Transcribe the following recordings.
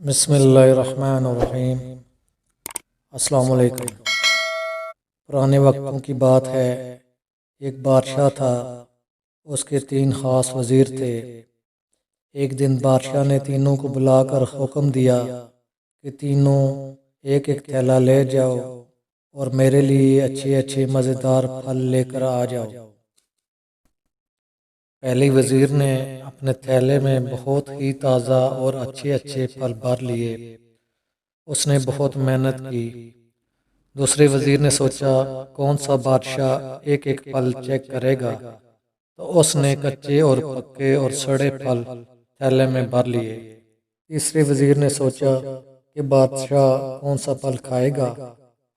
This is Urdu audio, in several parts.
بسم اللہ الرحمن الرحیم۔ السلام علیکم۔ پرانے وقتوں کی بات ہے، ایک بادشاہ تھا، اس کے 3 خاص وزیر تھے۔ ایک دن بادشاہ نے تینوں کو بلا کر حکم دیا کہ تینوں ایک ایک تھیلا لے جاؤ اور میرے لیے اچھے اچھے مزیدار پھل لے کر آ جاؤ۔ پہلی وزیر نے اپنے تھیلے میں بہت ہی تازہ اور اچھے اچھے پھل بھر لیے۔ اس نے بہت محنت کی۔ دوسرے وزیر نے سوچا کون سا بادشاہ ایک ایک پھل چیک کرے گا، تو اس نے کچے اور پکے اور سڑے پھل تھیلے میں بھر لیے۔ تیسرے وزیر نے سوچا کہ بادشاہ کون سا پھل کھائے گا،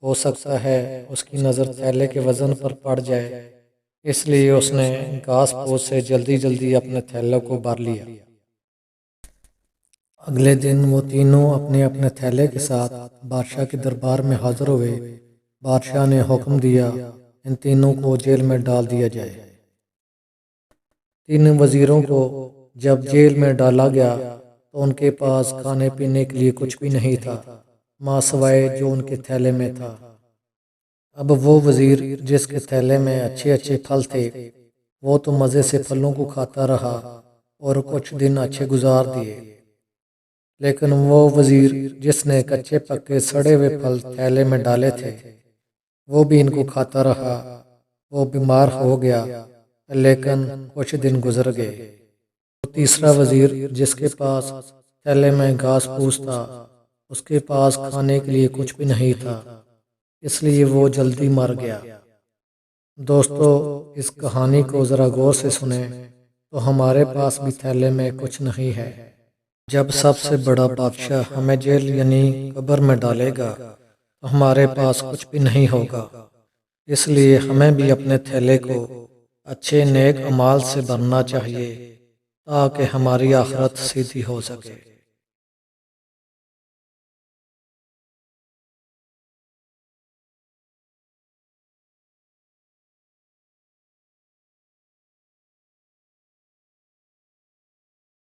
ہو سکتا ہے اس کی نظر تھیلے کے وزن پر پڑ جائے، اس لیے اس نے گھاس پھوس سے جلدی جلدی اپنے تھیلے کو بھر لیا۔ اگلے دن وہ تینوں اپنے اپنے تھیلے کے ساتھ بادشاہ کے دربار میں حاضر ہوئے۔ بادشاہ نے حکم دیا ان تینوں کو جیل میں ڈال دیا جائے۔ تینوں وزیروں کو جب جیل میں ڈالا گیا تو ان کے پاس کھانے پینے کے لیے کچھ بھی نہیں تھا، ماں سوائے جو ان کے تھیلے میں تھا۔ اب وہ وزیر جس کے تھیلے میں اچھے اچھے پھل تھے، وہ تو مزے سے پھلوں کو کھاتا رہا اور کچھ دن اچھے گزار دیے، لیکن وہ وزیر جس نے کچے پکے سڑے ہوئے پھل تھیلے میں ڈالے تھے، وہ بھی ان کو کھاتا رہا۔ وہ بیمار ہو گیا، لیکن کچھ دن گزر گئے۔ تیسرا وزیر جس کے پاس تھیلے میں گھاس پھوس تھا، اس کے پاس کھانے کے لیے کچھ بھی نہیں تھا، اس لیے وہ جلدی مر گیا۔ دوستو، اس کہانی کو ذرا غور سے سنیں تو ہمارے پاس بھی تھیلے میں کچھ نہیں ہے۔ جب سب سے بڑا بادشاہ ہمیں جیل یعنی قبر میں ڈالے گا تو ہمارے پاس کچھ بھی نہیں ہوگا، اس لیے ہمیں بھی اپنے تھیلے کو اچھے نیک اعمال سے بھرنا چاہیے تاکہ ہماری آخرت سیدھی ہو سکے۔